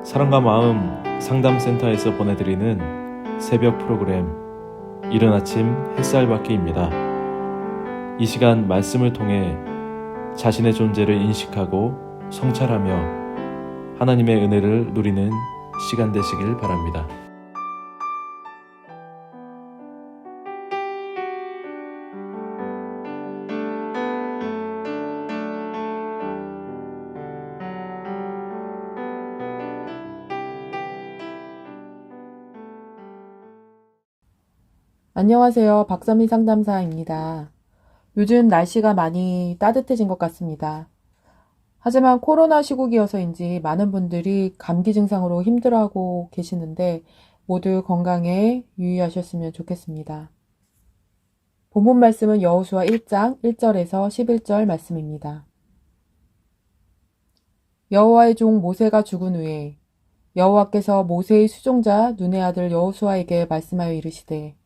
사랑과 마음 상담센터에서 보내드리는 새벽 프로그램 이른 아침 햇살 받기입니다. 이 시간 말씀을 통해 자신의 존재를 인식하고 성찰하며 하나님의 은혜를 누리는 시간 되시길 바랍니다. 안녕하세요. 박선미 상담사입니다. 요즘 날씨가 많이 따뜻해진 것 같습니다. 하지만 코로나 시국이어서인지 많은 분들이 감기 증상으로 힘들어하고 계시는데 모두 건강에 유의하셨으면 좋겠습니다. 본문 말씀은 여호수아 1장 1절에서 11절 말씀입니다. 여호와의 종 모세가 죽은 후에 여호와께서 모세의 수종자 눈의 아들 여호수아에게 말씀하여 이르시되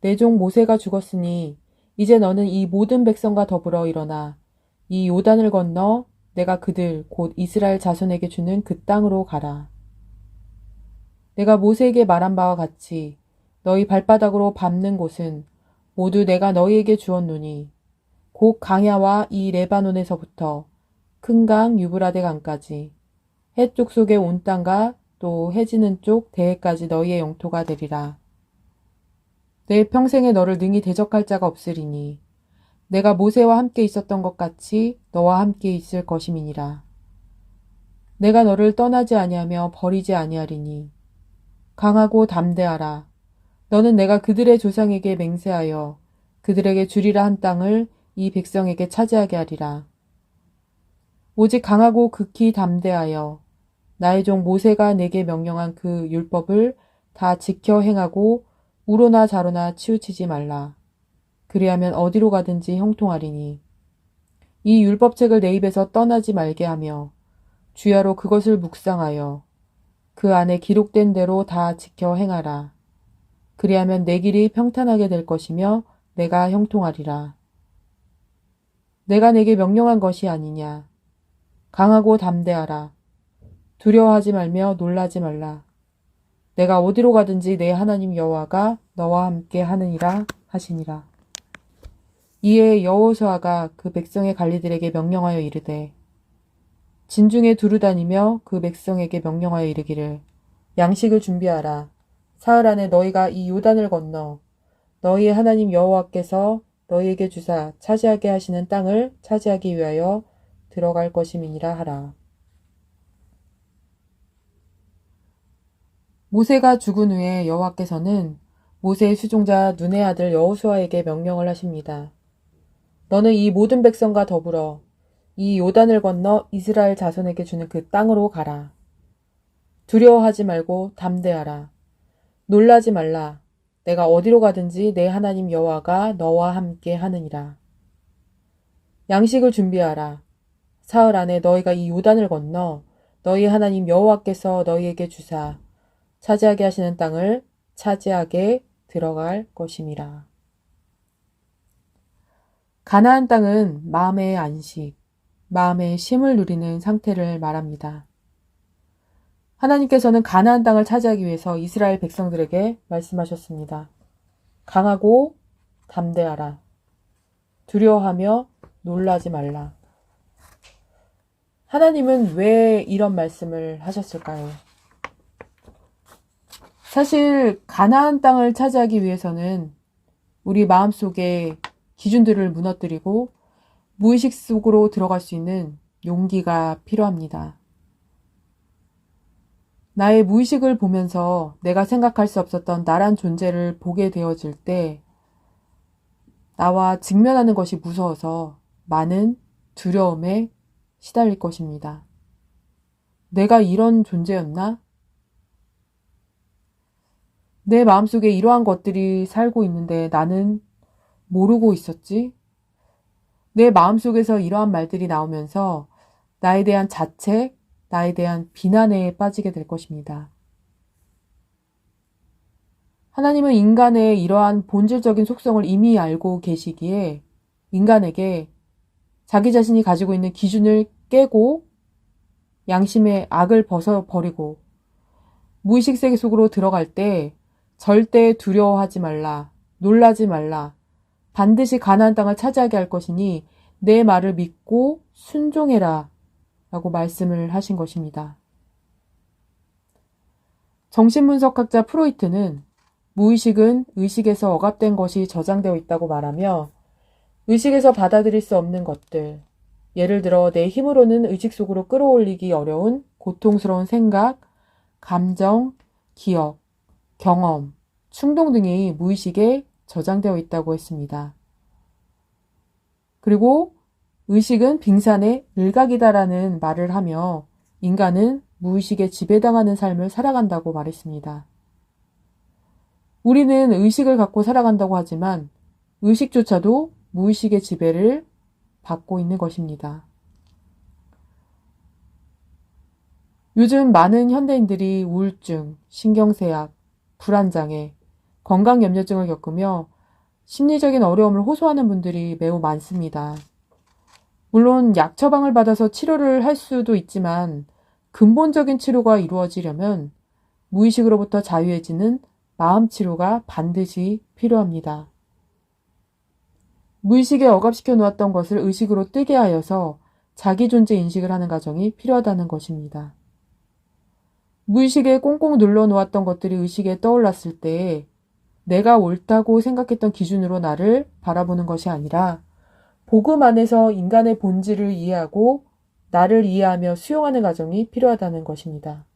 내 종 모세가 죽었으니 이제 너는 이 모든 백성과 더불어 일어나 이 요단을 건너 내가 그들 곧 이스라엘 자손에게 주는 그 땅으로 가라. 내가 모세에게 말한 바와 같이 너희 발바닥으로 밟는 곳은 모두 내가 너희에게 주었노니 곧 강야와 이 레바논에서부터 큰 강 유브라데 강까지 해쪽 속의 온 땅과 또 해지는 쪽 대해까지 너희의 영토가 되리라. 내 평생에 너를 능히 대적할 자가 없으리니 내가 모세와 함께 있었던 것 같이 너와 함께 있을 것임이니라. 내가 너를 떠나지 아니하며 버리지 아니하리니 강하고 담대하라. 너는 내가 그들의 조상에게 맹세하여 그들에게 주리라 한 땅을 이 백성에게 차지하게 하리라. 오직 강하고 극히 담대하여 나의 종 모세가 내게 명령한 그 율법을 다 지켜 행하고 우로나 좌로나 치우치지 말라. 그리하면 어디로 가든지 형통하리니 이 율법책을 내 입에서 떠나지 말게 하며 주야로 그것을 묵상하여 그 안에 기록된 대로 다 지켜 행하라. 그리하면 내 길이 평탄하게 될 것이며 내가 형통하리라. 내가 내게 명령한 것이 아니냐. 강하고 담대하라. 두려워하지 말며 놀라지 말라. 내가 어디로 가든지 내 하나님 여호와가 너와 함께 하느니라 하시니라. 이에 여호수아가 그 백성의 관리들에게 명령하여 이르되 진중에 두루 다니며 그 백성에게 명령하여 이르기를 양식을 준비하라. 사흘 안에 너희가 이 요단을 건너 너희의 하나님 여호와께서 너희에게 주사 차지하게 하시는 땅을 차지하기 위하여 들어갈 것임이니라 하라. 모세가 죽은 후에 여호와께서는 모세의 수종자 눈의 아들 여호수아에게 명령을 하십니다. 너는 이 모든 백성과 더불어 이 요단을 건너 이스라엘 자손에게 주는 그 땅으로 가라. 두려워하지 말고 담대하라. 놀라지 말라. 내가 어디로 가든지 내 하나님 여호와가 너와 함께 하느니라. 양식을 준비하라. 사흘 안에 너희가 이 요단을 건너 너희 하나님 여호와께서 너희에게 주사 차지하게 하시는 땅을 차지하게 들어갈 것임이라. 가나안 땅은 마음의 안식, 마음의 쉼을 누리는 상태를 말합니다. 하나님께서는 가나안 땅을 차지하기 위해서 이스라엘 백성들에게 말씀하셨습니다. 강하고 담대하라. 두려워하며 놀라지 말라. 하나님은 왜 이런 말씀을 하셨을까요? 사실 가나안 땅을 차지하기 위해서는 우리 마음속에 기준들을 무너뜨리고 무의식 속으로 들어갈 수 있는 용기가 필요합니다. 나의 무의식을 보면서 내가 생각할 수 없었던 나란 존재를 보게 되어질 때 나와 직면하는 것이 무서워서 많은 두려움에 시달릴 것입니다. 내가 이런 존재였나? 내 마음속에 이러한 것들이 살고 있는데 나는 모르고 있었지? 내 마음속에서 이러한 말들이 나오면서 나에 대한 자책, 나에 대한 비난에 빠지게 될 것입니다. 하나님은 인간의 이러한 본질적인 속성을 이미 알고 계시기에 인간에게 자기 자신이 가지고 있는 기준을 깨고 양심의 악을 벗어버리고 무의식 세계 속으로 들어갈 때 절대 두려워하지 말라, 놀라지 말라, 반드시 가나안 땅을 차지하게 할 것이니 내 말을 믿고 순종해라 라고 말씀을 하신 것입니다. 정신분석학자 프로이트는 무의식은 의식에서 억압된 것이 저장되어 있다고 말하며 의식에서 받아들일 수 없는 것들, 예를 들어 내 힘으로는 의식 속으로 끌어올리기 어려운 고통스러운 생각, 감정, 기억, 경험, 충동 등이 무의식에 저장되어 있다고 했습니다. 그리고 의식은 빙산의 일각이다라는 말을 하며 인간은 무의식에 지배당하는 삶을 살아간다고 말했습니다. 우리는 의식을 갖고 살아간다고 하지만 의식조차도 무의식의 지배를 받고 있는 것입니다. 요즘 많은 현대인들이 우울증, 신경쇠약, 불안장애, 건강염려증을 겪으며 심리적인 어려움을 호소하는 분들이 매우 많습니다. 물론 약 처방을 받아서 치료를 할 수도 있지만 근본적인 치료가 이루어지려면 무의식으로부터 자유해지는 마음 치료가 반드시 필요합니다. 무의식에 억압시켜 놓았던 것을 의식으로 뜨게 하여서 자기 존재 인식을 하는 과정이 필요하다는 것입니다. 무의식에 꽁꽁 눌러 놓았던 것들이 의식에 떠올랐을 때 내가 옳다고 생각했던 기준으로 나를 바라보는 것이 아니라 복음 안에서 인간의 본질을 이해하고 나를 이해하며 수용하는 과정이 필요하다는 것입니다.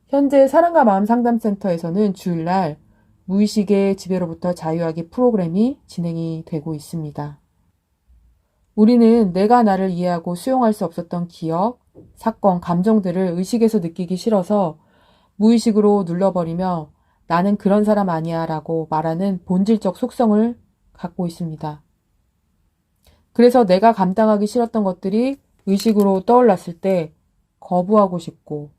현재 사랑과 마음 상담센터에서는 주일날 무의식의 지배로부터 자유하기 프로그램이 진행이 되고 있습니다. 우리는 내가 나를 이해하고 수용할 수 없었던 기억, 사건, 감정들을 의식에서 느끼기 싫어서 무의식으로 눌러버리며 나는 그런 사람 아니야 라고 말하는 본질적 속성을 갖고 있습니다. 그래서 내가 감당하기 싫었던 것들이 의식으로 떠올랐을 때 거부하고 싶고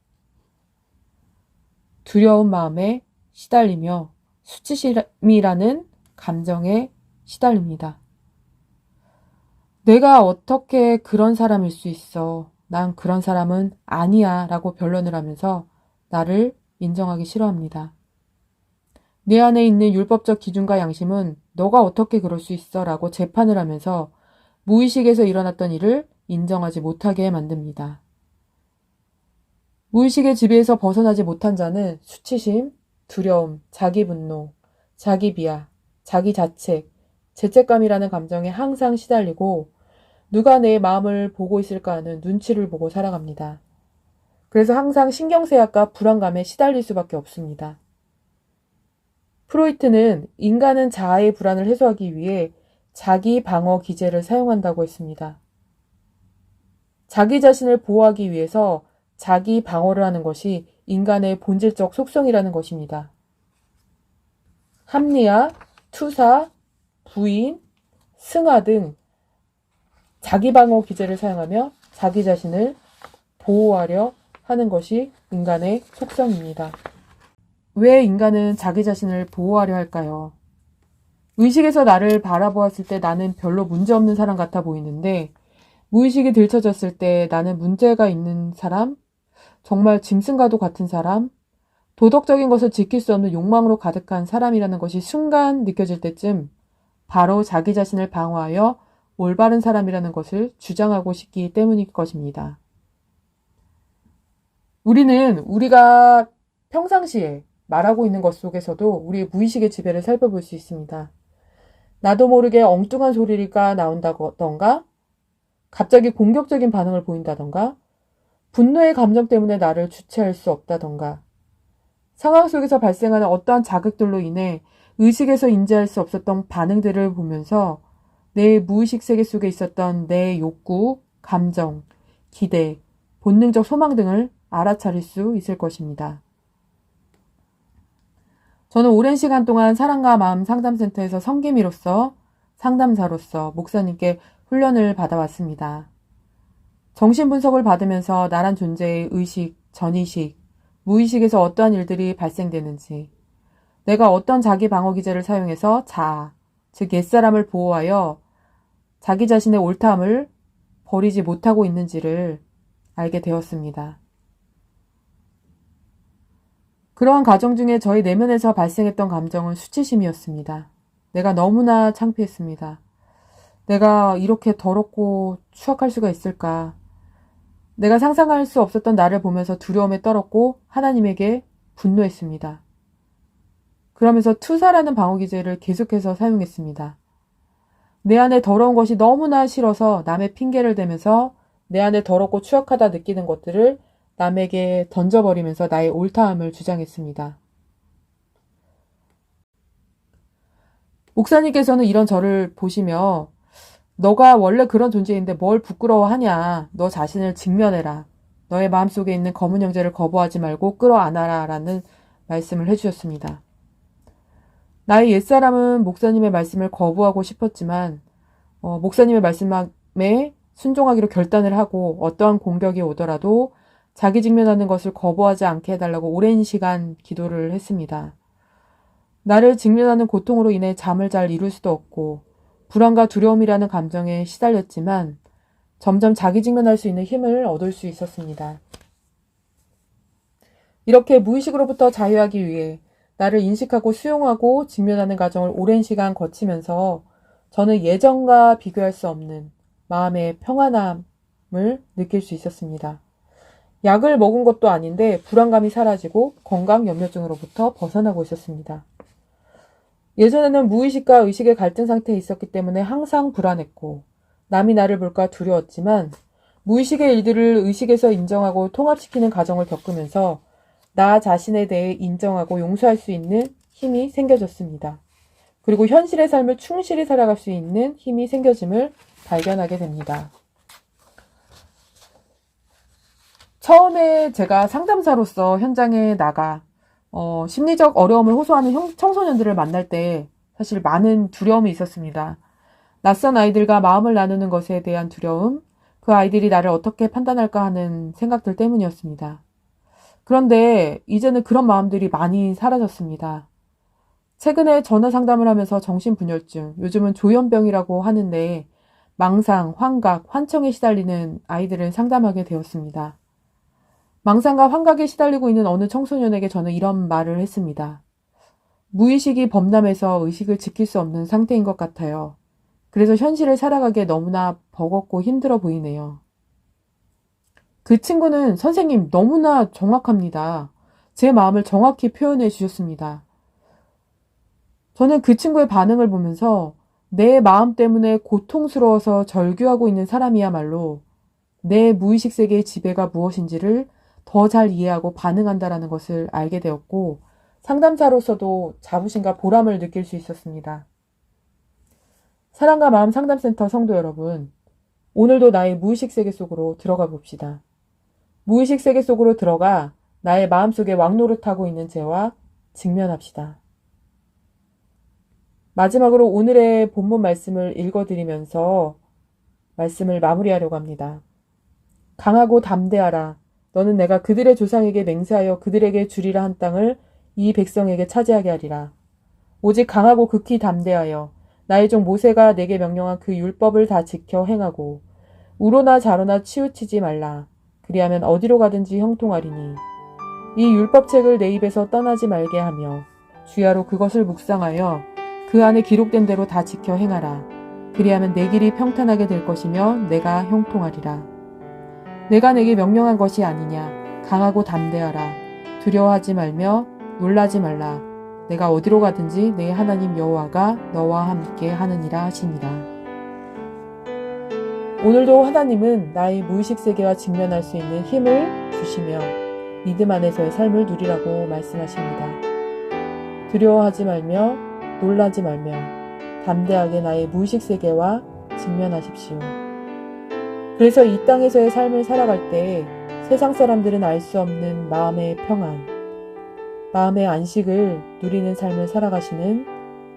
두려운 마음에 시달리며 수치심이라는 감정에 시달립니다. 내가 어떻게 그런 사람일 수 있어? 난 그런 사람은 아니야 라고 변론을 하면서 나를 인정하기 싫어합니다. 내 안에 있는 율법적 기준과 양심은 너가 어떻게 그럴 수 있어? 라고 재판을 하면서 무의식에서 일어났던 일을 인정하지 못하게 만듭니다. 무의식의 지배에서 벗어나지 못한 자는 수치심, 두려움, 자기 분노, 자기 비하, 자기 자책, 죄책감이라는 감정에 항상 시달리고 누가 내 마음을 보고 있을까 하는 눈치를 보고 살아갑니다. 그래서 항상 신경쇠약과 불안감에 시달릴 수밖에 없습니다. 프로이트는 인간은 자아의 불안을 해소하기 위해 자기 방어 기제를 사용한다고 했습니다. 자기 자신을 보호하기 위해서 자기 방어를 하는 것이 인간의 본질적 속성이라는 것입니다. 합리화, 투사, 부인, 승하 등 자기 방어 기제를 사용하며 자기 자신을 보호하려 하는 것이 인간의 속성입니다. 왜 인간은 자기 자신을 보호하려 할까요? 의식에서 나를 바라보았을 때 나는 별로 문제없는 사람 같아 보이는데 무의식이 들춰졌을 때 나는 문제가 있는 사람, 정말 짐승과도 같은 사람, 도덕적인 것을 지킬 수 없는 욕망으로 가득한 사람이라는 것이 순간 느껴질 때쯤 바로 자기 자신을 방어하여 올바른 사람이라는 것을 주장하고 싶기 때문일 것입니다. 우리는 우리가 평상시에 말하고 있는 것 속에서도 우리의 무의식의 지배를 살펴볼 수 있습니다. 나도 모르게 엉뚱한 소리가 나온다던가, 갑자기 공격적인 반응을 보인다던가, 분노의 감정 때문에 나를 주체할 수 없다던가, 상황 속에서 발생하는 어떠한 자극들로 인해 의식에서 인지할 수 없었던 반응들을 보면서 내 무의식 세계 속에 있었던 내 욕구, 감정, 기대, 본능적 소망 등을 알아차릴 수 있을 것입니다. 저는 오랜 시간 동안 사랑과 마음 상담센터에서 성김이로서 상담사로서 목사님께 훈련을 받아왔습니다. 정신분석을 받으면서 나란 존재의 의식, 전의식, 무의식에서 어떠한 일들이 발생되는지, 내가 어떤 자기 방어 기제를 사용해서 자아, 즉 옛사람을 보호하여 자기 자신의 옳다함을 버리지 못하고 있는지를 알게 되었습니다. 그러한 과정 중에 저희 내면에서 발생했던 감정은 수치심이었습니다. 내가 너무나 창피했습니다. 내가 이렇게 더럽고 추악할 수가 있을까? 내가 상상할 수 없었던 나를 보면서 두려움에 떨었고 하나님에게 분노했습니다. 그러면서 투사라는 방어기제를 계속해서 사용했습니다. 내 안에 더러운 것이 너무나 싫어서 남의 핑계를 대면서 내 안에 더럽고 추악하다 느끼는 것들을 남에게 던져버리면서 나의 옳다함을 주장했습니다. 목사님께서는 이런 저를 보시며 너가 원래 그런 존재인데 뭘 부끄러워하냐. 너 자신을 직면해라. 너의 마음속에 있는 검은 형제를 거부하지 말고 끌어안아라 라는 말씀을 해주셨습니다. 나의 옛사람은 목사님의 말씀을 거부하고 싶었지만 목사님의 말씀에 순종하기로 결단을 하고 어떠한 공격이 오더라도 자기 직면하는 것을 거부하지 않게 해달라고 오랜 시간 기도를 했습니다. 나를 직면하는 고통으로 인해 잠을 잘 이룰 수도 없고 불안과 두려움이라는 감정에 시달렸지만 점점 자기 직면할 수 있는 힘을 얻을 수 있었습니다. 이렇게 무의식으로부터 자유하기 위해 나를 인식하고 수용하고 직면하는 과정을 오랜 시간 거치면서 저는 예전과 비교할 수 없는 마음의 평안함을 느낄 수 있었습니다. 약을 먹은 것도 아닌데 불안감이 사라지고 건강 염려증으로부터 벗어나고 있었습니다. 예전에는 무의식과 의식의 갈등 상태에 있었기 때문에 항상 불안했고 남이 나를 볼까 두려웠지만 무의식의 일들을 의식에서 인정하고 통합시키는 과정을 겪으면서 나 자신에 대해 인정하고 용서할 수 있는 힘이 생겨졌습니다. 그리고 현실의 삶을 충실히 살아갈 수 있는 힘이 생겨짐을 발견하게 됩니다. 처음에 제가 상담사로서 현장에 나가 심리적 어려움을 호소하는 청소년들을 만날 때 사실 많은 두려움이 있었습니다. 낯선 아이들과 마음을 나누는 것에 대한 두려움, 그 아이들이 나를 어떻게 판단할까 하는 생각들 때문이었습니다. 그런데 이제는 그런 마음들이 많이 사라졌습니다. 최근에 전화 상담을 하면서 정신분열증, 요즘은 조현병이라고 하는데 망상, 환각, 환청에 시달리는 아이들을 상담하게 되었습니다. 망상과 환각에 시달리고 있는 어느 청소년에게 저는 이런 말을 했습니다. 무의식이 범람해서 의식을 지킬 수 없는 상태인 것 같아요. 그래서 현실을 살아가기에 너무나 버겁고 힘들어 보이네요. 그 친구는 선생님 너무나 정확합니다. 제 마음을 정확히 표현해 주셨습니다. 저는 그 친구의 반응을 보면서 내 마음 때문에 고통스러워서 절규하고 있는 사람이야말로 내 무의식 세계의 지배가 무엇인지를 더 잘 이해하고 반응한다라는 것을 알게 되었고 상담사로서도 자부심과 보람을 느낄 수 있었습니다. 사랑과 마음 상담센터 성도 여러분, 오늘도 나의 무의식 세계 속으로 들어가 봅시다. 무의식 세계 속으로 들어가 나의 마음속에 왕노릇하고 있는 죄와 직면합시다. 마지막으로 오늘의 본문 말씀을 읽어드리면서 말씀을 마무리하려고 합니다. 강하고 담대하라. 너는 내가 그들의 조상에게 맹세하여 그들에게 주리라 한 땅을 이 백성에게 차지하게 하리라. 오직 강하고 극히 담대하여 나의 종 모세가 내게 명령한 그 율법을 다 지켜 행하고 우로나 자로나 치우치지 말라. 그리하면 어디로 가든지 형통하리니 이 율법책을 내 입에서 떠나지 말게 하며 주야로 그것을 묵상하여 그 안에 기록된 대로 다 지켜 행하라. 그리하면 내 길이 평탄하게 될 것이며 내가 형통하리라. 내가 내게 명령한 것이 아니냐. 강하고 담대하라. 두려워하지 말며 놀라지 말라. 내가 어디로 가든지 내 하나님 여호와가 너와 함께 하느니라 하시니라. 오늘도 하나님은 나의 무의식 세계와 직면할 수 있는 힘을 주시며 믿음 안에서의 삶을 누리라고 말씀하십니다. 두려워하지 말며 놀라지 말며 담대하게 나의 무의식 세계와 직면하십시오. 그래서 이 땅에서의 삶을 살아갈 때 세상 사람들은 알 수 없는 마음의 평안, 마음의 안식을 누리는 삶을 살아가시는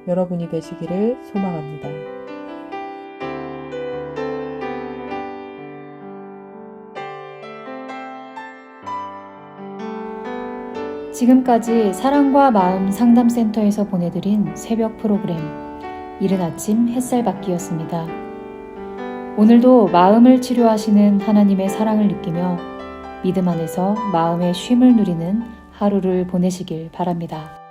여러분이 되시기를 소망합니다. 지금까지 사랑과 마음 상담센터에서 보내드린 새벽 프로그램 이른 아침 햇살받기였습니다. 오늘도 마음을 치료하시는 하나님의 사랑을 느끼며 믿음 안에서 마음의 쉼을 누리는 하루를 보내시길 바랍니다.